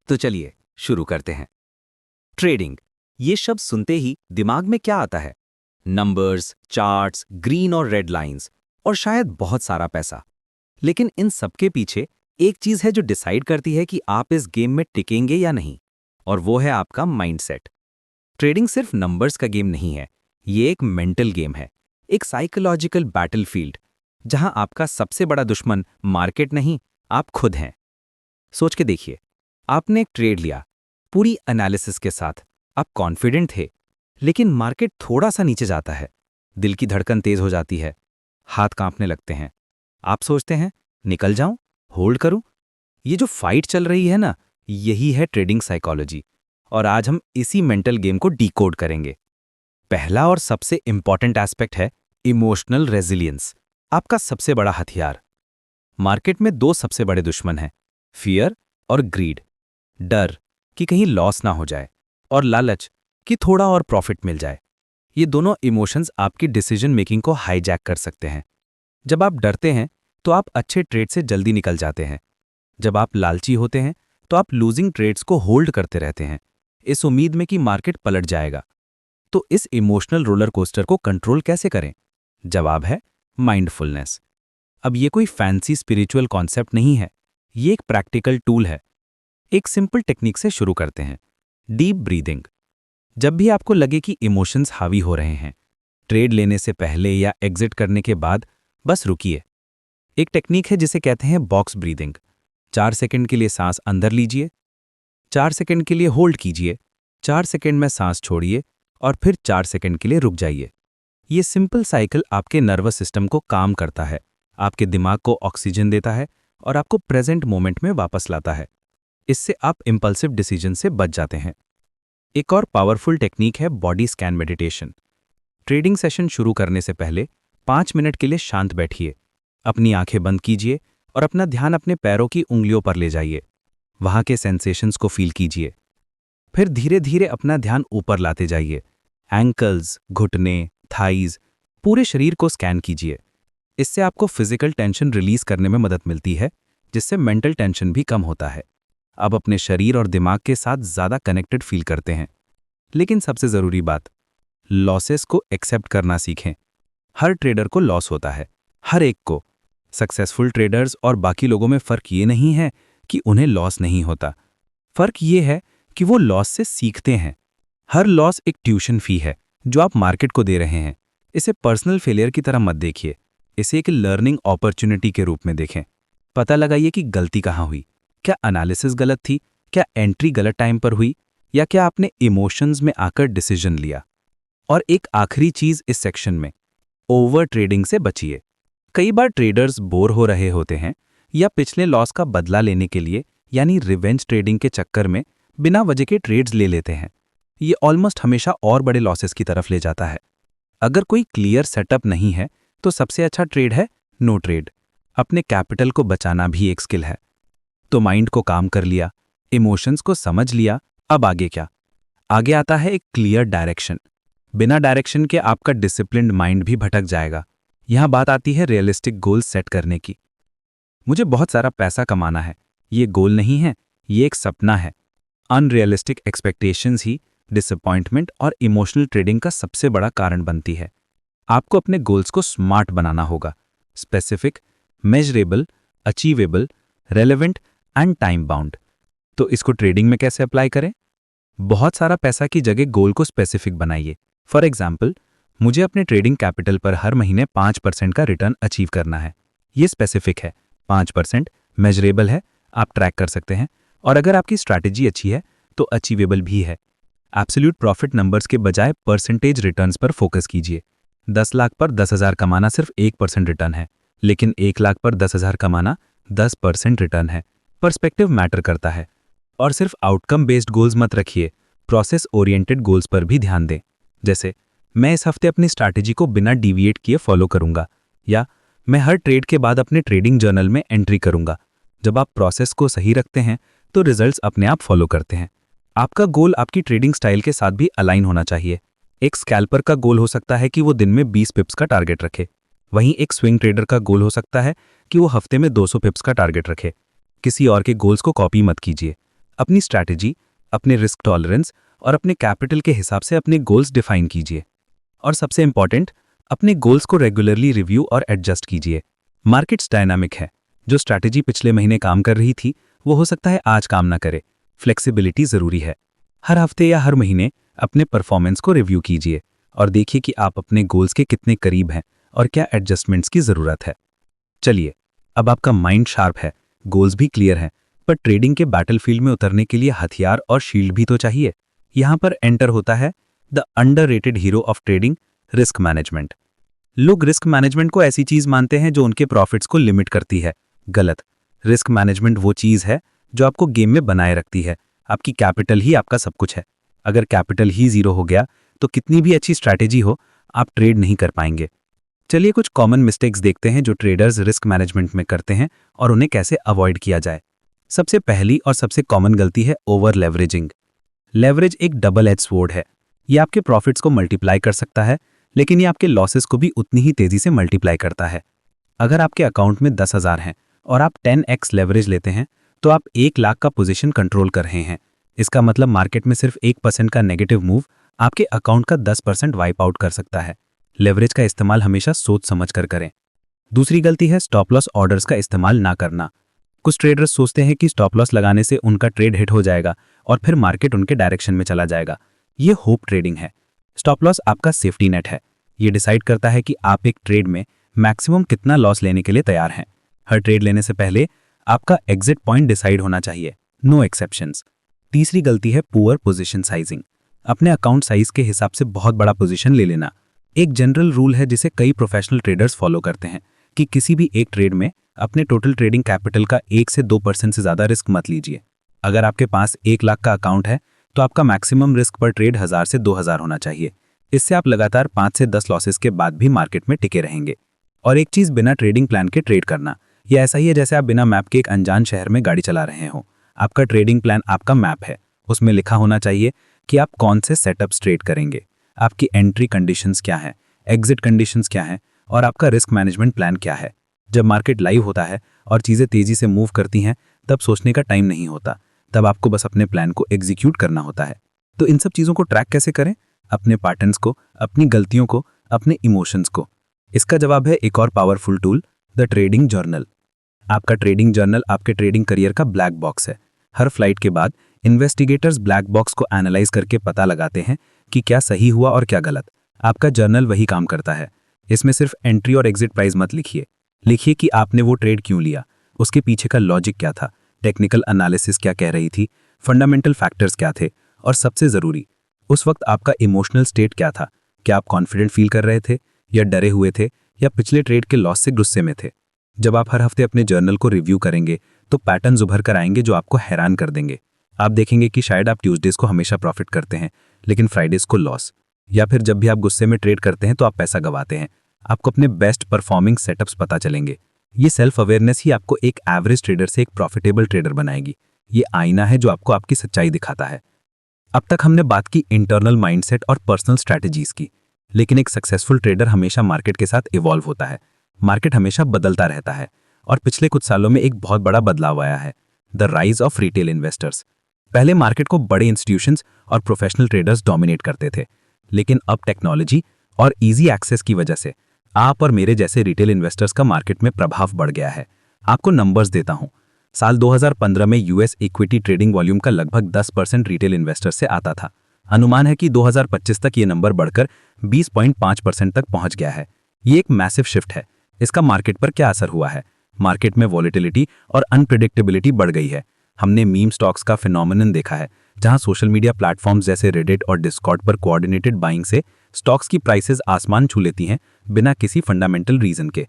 तो चलिए शुरू करते हैं। ट्रेडिंग, ये शब्द सुनते ही दिमाग में क्या आता है? नंबर्स, चार्ट्स, ग्रीन और रेड लाइंस और शायद बहुत सारा पैसा। लेकिन इन सबके पीछे एक चीज है जो डिसाइड करती है कि आप इस गेम में टिकेंगे या नहीं, और वो है आपका माइंडसेट। ट्रेडिंग सिर्फ नंबर्स का गेम नहीं है, ये एक मेंटल गेम है, एक साइकोलॉजिकल बैटलफील्ड, जहां आपका सबसे बड़ा दुश्मन मार्केट नहीं, आप खुद हैं। सोच के देखिए, आपने एक ट्रेड लिया, पूरी एनालिसिस के साथ, आप कॉन्फिडेंट थे, लेकिन मार्केट थोड़ा सा नीचे जाता है, दिल की धड़कन तेज हो जाती है, हाथ कांपने लगते हैं। आप सोचते हैं, निकल जाऊं, होल्ड करूं? ये जो फाइट चल रही है ना, यही है ट्रेडिंग साइकोलॉजी, और आज हम इसी मेंटल गेम को डिकोड करेंगे। पहला और सबसे इंपॉर्टेंट एस्पेक्ट है इमोशनल रेजिलियंस, आपका सबसे बड़ा हथियार। मार्केट में दो सबसे बड़े दुश्मन हैं, फियर और ग्रीड। डर कि कहीं लॉस ना हो जाए, और लालच कि थोड़ा और प्रॉफिट मिल जाए। ये दोनों इमोशंस आपकी डिसीजन मेकिंग को हाईजैक कर सकते हैं। जब आप डरते हैं तो आप अच्छे ट्रेड से जल्दी निकल जाते हैं। जब आप लालची होते हैं तो आप लूजिंग ट्रेड्स को होल्ड करते रहते हैं, इस उम्मीद में कि मार्केट पलट जाएगा। तो इस इमोशनल रोलर कोस्टर को कंट्रोल कैसे करें? जवाब है माइंडफुलनेस। अब ये कोई फैंसी स्पिरिचुअल कॉन्सेप्ट नहीं है, ये एक प्रैक्टिकल टूल है। एक सिंपल टेक्निक से शुरू करते हैं, डीप ब्रीदिंग। जब भी आपको लगे कि इमोशंस हावी हो रहे हैं, ट्रेड लेने से पहले या एग्जिट करने के बाद, बस रुकिए। एक टेक्निक है जिसे कहते हैं बॉक्स ब्रीदिंग। 4 सेकंड के लिए सांस अंदर लीजिए, 4 सेकंड के लिए होल्ड कीजिए, 4 सेकंड में सांस छोड़िए और फिर 4 सेकंड के लिए रुक जाइए। ये सिंपल साइकिल आपके नर्वस सिस्टम को काम करता है, आपके दिमाग को ऑक्सीजन देता है और आपको प्रेजेंट मोमेंट में वापस लाता है। इससे आप इंपल्सिव डिसीजन से बच जाते हैं। एक और पावरफुल टेक्निक है body scan meditation. Trading session शुरू करने से पहले 5 मिनट के लिए शांत बैठिए, अपनी आंखें बंद कीजिए और अपना ध्यान अपने पैरों की उंगलियों पर ले जाइए। वहां के सेंसेशंस को फील कीजिए। फिर धीरे धीरे अपना ध्यान ऊपर लाते जाइए, एंकल्स, घुटने, थाइज, पूरे शरीर को स्कैन कीजिए। इससे आपको फिजिकल टेंशन रिलीज करने में मदद मिलती है, जिससे मेंटल टेंशन भी कम होता है। अब अपने शरीर और दिमाग के साथ ज्यादा कनेक्टेड फील करते हैं। लेकिन सबसे जरूरी बात, लॉसेस को एक्सेप्ट करना सीखें। हर ट्रेडर को लॉस होता है, हर एक को। सक्सेसफुल ट्रेडर्स और बाकी लोगों में फर्क ये नहीं है कि उन्हें लॉस नहीं होता, फर्क ये है कि वो लॉस से सीखते हैं। हर लॉस एक ट्यूशन फी है जो आप मार्केट को दे रहे हैं। इसे पर्सनल फेलियर की तरह मत देखिए, इसे एक लर्निंग अपॉर्चुनिटी के रूप में देखें। पता लगाइए कि गलती कहाँ हुई। क्या एनालिसिस गलत थी? क्या एंट्री गलत टाइम पर हुई? या क्या आपने इमोशंस में आकर डिसीजन लिया? और एक आखिरी चीज इस सेक्शन में, ओवर ट्रेडिंग से बचिए। कई बार ट्रेडर्स बोर हो रहे होते हैं या पिछले लॉस का बदला लेने के लिए यानी रिवेंज ट्रेडिंग के चक्कर में बिना वजह के ट्रेड्स ले लेते हैं। ये ऑलमोस्ट हमेशा और बड़े लॉसेस की तरफ ले जाता है। अगर कोई क्लियर सेटअप नहीं है तो सबसे अच्छा ट्रेड है नो ट्रेड। अपने कैपिटल को बचाना भी एक स्किल है। तो माइंड को काम कर लिया, इमोशंस को समझ लिया, अब आगे क्या? आगे आता है एक क्लियर डायरेक्शन। बिना डायरेक्शन के आपका डिसिप्लिन्ड माइंड भी भटक जाएगा। यहां बात आती है रियलिस्टिक गोल्स सेट करने की। मुझे बहुत सारा पैसा कमाना है, ये गोल नहीं है, ये एक सपना है। अनरियलिस्टिक एक्सपेक्टेशंस ही डिसअपॉइंटमेंट और इमोशनल ट्रेडिंग का सबसे बड़ा कारण बनती है। आपको अपने गोल्स को स्मार्ट बनाना होगा, specific, measurable, achievable, relevant and time bound. तो इसको ट्रेडिंग में कैसे अप्लाई करें? बहुत सारा पैसा की जगह गोल को स्पेसिफिक बनाइए। फॉर एग्जाम्पल, मुझे अपने ट्रेडिंग कैपिटल पर हर महीने 5% का रिटर्न अचीव करना है। ये स्पेसिफिक है, 5% मेजरेबल है, आप ट्रैक कर सकते हैं, और अगर आपकी स्ट्रैटेजी अच्छी है तो अचीवेबल भी है। एब्सोल्यूट प्रॉफिट नंबर्स के बजाय परसेंटेज रिटर्न्स पर फोकस कीजिए। 10 लाख पर 10,000 कमाना सिर्फ 1% रिटर्न है, लेकिन 1 लाख पर 10,000 कमाना 10% रिटर्न है। पर्सपेक्टिव मैटर करता है। और सिर्फ आउटकम बेस्ड गोल्स मत रखिए, प्रोसेस ओरिएंटेड गोल्स पर भी ध्यान दें। जैसे, मैं इस हफ्ते अपनी स्ट्रैटेजी को बिना डिविएट किए फॉलो करूंगा, या मैं हर ट्रेड के बाद अपने ट्रेडिंग जर्नल में एंट्री करूंगा। जब आप प्रोसेस को सही रखते हैं तो रिजल्ट्स अपने आप फॉलो करते हैं। आपका गोल आपकी ट्रेडिंग स्टाइल के साथ भी अलाइन होना चाहिए। एक स्कैल्पर का गोल हो सकता है कि वो दिन में 20 पिप्स का टारगेट रखे, वहीं एक स्विंग ट्रेडर का गोल हो सकता है कि वो हफ्ते में 200 पिप्स का टारगेट रखे। किसी और के गोल्स को कॉपी मत कीजिए, अपनी स्ट्रैटेजी, अपने रिस्क टॉलरेंस और अपने कैपिटल के हिसाब से अपने गोल्स डिफाइन कीजिए। और सबसे इंपॉर्टेंट, अपने गोल्स को रेगुलरली रिव्यू और एडजस्ट कीजिए। मार्केट्स डायनामिक है। जो स्ट्रैटेजी पिछले महीने काम कर रही थी वो हो सकता है आज काम ना करे। फ्लेक्सिबिलिटी जरूरी है। हर हफ्ते या हर महीने अपने परफॉर्मेंस को रिव्यू कीजिए और देखिए कि आप अपने गोल्स के कितने करीब हैं और क्या एडजस्टमेंट्स की जरूरत है। चलिए, अब आपका माइंड शार्प है, गोल्स भी क्लियर हैं, पर ट्रेडिंग के बैटलफील्ड में उतरने के लिए हथियार और शील्ड भी तो चाहिए। यहां पर एंटर होता है the underrated hero of trading, risk management. लोग रिस्क मैनेजमेंट को ऐसी चीज मानते हैं जो उनके प्रॉफिट्स को लिमिट करती है। गलत। रिस्क मैनेजमेंट वो चीज है जो आपको गेम में बनाए रखती है। आपकी कैपिटल ही आपका सब कुछ है। अगर कैपिटल ही जीरो हो गया तो कितनी भी अच्छी स्ट्रैटेजी हो, आप ट्रेड नहीं कर पाएंगे। चलिए कुछ कॉमन मिस्टेक्स देखते हैं जो ट्रेडर्स रिस्क मैनेजमेंट में करते हैं और उन्हें कैसे अवॉइड किया जाए। सबसे पहली और सबसे कॉमन गलती है ओवर लेवरेजिंग। लेवरेज एक डबल एज स्वॉर्ड है। ये आपके प्रॉफिट्स को मल्टीप्लाई कर सकता है, लेकिन ये आपके लॉसेस को भी उतनी ही तेजी से मल्टीप्लाई करता है। अगर आपके अकाउंट में 10,000 हैं और आप 10x लेवरेज लेते हैं तो आप 1 लाख का पोजीशन कंट्रोल कर रहे हैं। इसका मतलब मार्केट में सिर्फ 1% का नेगेटिव मूव आपके अकाउंट का 10% वाइप आउट कर सकता है। लेवरेज का इस्तेमाल हमेशा सोच समझ कर करें। दूसरी गलती है स्टॉप लॉस ऑर्डर्स का इस्तेमाल ना करना। कुछ ट्रेडर्स सोचते हैं कि स्टॉप लॉस लगाने से उनका ट्रेड हिट हो जाएगा और फिर मार्केट उनके डायरेक्शन में चला जाएगा। ये होप ट्रेडिंग है। स्टॉप लॉस आपका सेफ्टी नेट है। ये डिसाइड करता है कि आप एक ट्रेड में मैक्सिमम कितना लॉस लेने के लिए तैयार हैं। हर ट्रेड लेने से पहले आपका एग्जिट पॉइंट डिसाइड होना चाहिए, नो एक्सेप्शंस। तीसरी गलती है पुअर पोजीशन साइजिंग। अपने अकाउंट साइज के हिसाब से बहुत बड़ा पोजीशन ले लेना। एक जनरल रूल है जिसे कई प्रोफेशनल ट्रेडर्स फॉलो करते हैं कि किसी भी एक ट्रेड में अपने टोटल ट्रेडिंग कैपिटल का 1 से 2% से ज्यादा रिस्क मत लीजिए। अगर आपके पास 1 लाख का अकाउंट है तो आपका मैक्सिमम रिस्क पर ट्रेड 1000 से 2000 होना चाहिए। इससे आप लगातार 5 से 10 लॉसेस के बाद भी मार्केट में टिके रहेंगे। और एक चीज, बिना ट्रेडिंग प्लान के ट्रेड करना, यह ऐसा ही है जैसे आप बिना मैप के एक अनजान शहर में गाड़ी चला रहे हो। आपका ट्रेडिंग प्लान आपका मैप है। उसमें लिखा होना चाहिए कि आप कौन से सेटअप्स ट्रेड करेंगे, आपकी एंट्री कंडीशंस क्या है, एग्जिट कंडीशंस क्या है और आपका रिस्क मैनेजमेंट प्लान क्या है। जब मार्केट लाइव होता है और चीजें तेजी से मूव करती हैं तब सोचने का टाइम नहीं होता। तब आपको बस अपने प्लान को एग्जीक्यूट करना होता है। तो इन सब चीजों को ट्रैक कैसे करें? अपने पैटर्न्स को, अपनी गलतियों को, अपने इमोशंस को। इसका जवाब है एक और powerful tool, the trading journal. आपका ट्रेडिंग जर्नल आपके ट्रेडिंग करियर का ब्लैक बॉक्स है। हर फ्लाइट के बाद इन्वेस्टिगेटर्स ब्लैक बॉक्स को एनालाइज करके पता लगाते हैं कि क्या सही हुआ और क्या गलत। आपका जर्नल वही काम करता है। इसमें सिर्फ एंट्री और एग्जिट प्राइस मत लिखिए। लिखिए कि आपने वो ट्रेड क्यों लिया, उसके पीछे का लॉजिक क्या था, टेक्निकल एनालिसिस क्या कह रही थी, फंडामेंटल फैक्टर्स क्या थे और सबसे जरूरी, उस वक्त आपका इमोशनल स्टेट क्या था। क्या आप कॉन्फिडेंट फील कर रहे थे या डरे हुए थे या पिछले ट्रेड के लॉस से गुस्से में थे? जब आप हर हफ्ते अपने जर्नल को रिव्यू करेंगे तो पैटर्न्स उभर कर आएंगे जो आपको हैरान कर देंगे। आप देखेंगे कि शायद आप ट्यूसडेज को हमेशा प्रॉफिट करते हैं लेकिन फ्राइडेज को लॉस, या फिर जब भी आप गुस्से में ट्रेड करते हैं तो आप पैसा गंवाते हैं। आपको अपने बेस्ट परफॉर्मिंग सेटअप्स पता चलेंगे। ये सेल्फ अवेयरनेस ही आपको एक एवरेज ट्रेडर से एक प्रॉफिटेबल ट्रेडर बनाएगी। ये आईना है जो आपको आपकी सच्चाई दिखाता है। अब तक हमने बात की इंटरनल माइंडसेट और पर्सनल स्ट्रैटेजीज की, लेकिन एक सक्सेसफुल ट्रेडर हमेशा मार्केट के साथ इवॉल्व होता है। मार्केट हमेशा बदलता रहता है और पिछले कुछ सालों में एक बहुत बड़ा बदलाव आया है, the rise of retail investors. पहले मार्केट को बड़े इंस्टीट्यूशंस और प्रोफेशनल ट्रेडर्स डोमिनेट करते थे, लेकिन अब टेक्नोलॉजी और इजी एक्सेस की वजह से आप और मेरे जैसे रिटेल इन्वेस्टर्स का मार्केट में प्रभाव बढ़ गया है। आपको नंबर्स देता हूं। साल 2015 में यूएस इक्विटी ट्रेडिंग वॉल्यूम का लगभग 10% रिटेल इन्वेस्टर्स से आता था। अनुमान है कि 2025 तक ये नंबर बढ़कर 20.5% तक पहुंच गया है। ये एक मैसिव शिफ्ट है। इसका मार्केट पर क्या असर हुआ है? मार्केट में वॉलेटिलिटी और अनप्रेडिक्टेबिलिटी बढ़ गई है। हमने मीम स्टॉक्स का फिनोमिनन देखा है, जहां सोशल मीडिया प्लेटफॉर्म्स जैसे रेडिट और डिस्कॉर्ड पर कोऑर्डिनेटेड बाइंग से स्टॉक्स की प्राइसेस आसमान छू लेती हैं बिना किसी फंडामेंटल रीजन के।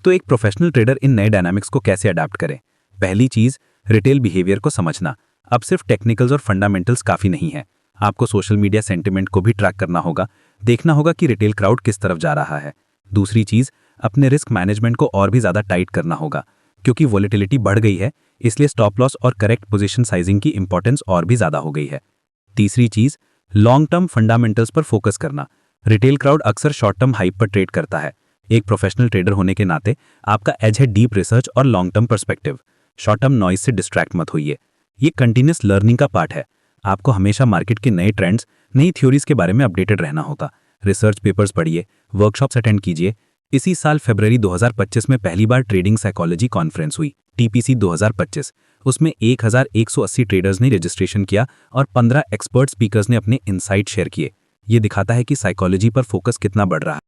तो एक प्रोफेशनल ट्रेडर इन नए डायनामिक्स को कैसे अडैप्ट करे? पहली चीज, रिटेल बिहेवियर को समझना। अब सिर्फ टेक्निकल्स और फंडामेंटल्स काफी नहीं है। आपको सोशल मीडिया सेंटिमेंट को भी ट्रैक करना होगा, देखना होगा कि रिटेल क्राउड किस तरफ जा रहा है। दूसरी चीज, अपने रिस्क मैनेजमेंट को और भी ज्यादा टाइट करना होगा, क्योंकि वॉलेटिलिटी बढ़ गई है, इसलिए स्टॉप लॉस और करेक्ट पोजीशन साइजिंग की इंपॉर्टेंस और भी ज्यादा हो गई है। तीसरी चीज, लॉन्ग टर्म फंडामेंटल्स पर फोकस करना। रिटेल क्राउड अक्सर शॉर्ट टर्म हाइप पर ट्रेड करता है। एक प्रोफेशनल ट्रेडर होने के नाते आपका एज है डीप रिसर्च और long term perspective. Short term noise से डिस्ट्रैक्ट मत होइए। ये कंटिन्यूस लर्निंग का पार्ट है। आपको हमेशा मार्केट के नए ट्रेंड्स, नई थ्योरीज के बारे में अपडेटेड रहना होगा। रिसर्च पेपर्स पढ़िए, वर्कशॉप्स अटेंड कीजिए। इसी साल फरवरी 2025 में पहली बार ट्रेडिंग साइकोलॉजी कॉन्फ्रेंस हुई, टीपीसी 2025। उसमें 1180 ट्रेडर्स ने रजिस्ट्रेशन किया और 15 एक्सपर्ट स्पीकर्स ने अपने इनसाइट शेयर किए। ये दिखाता है कि साइकोलॉजी पर फोकस कितना बढ़ रहा है।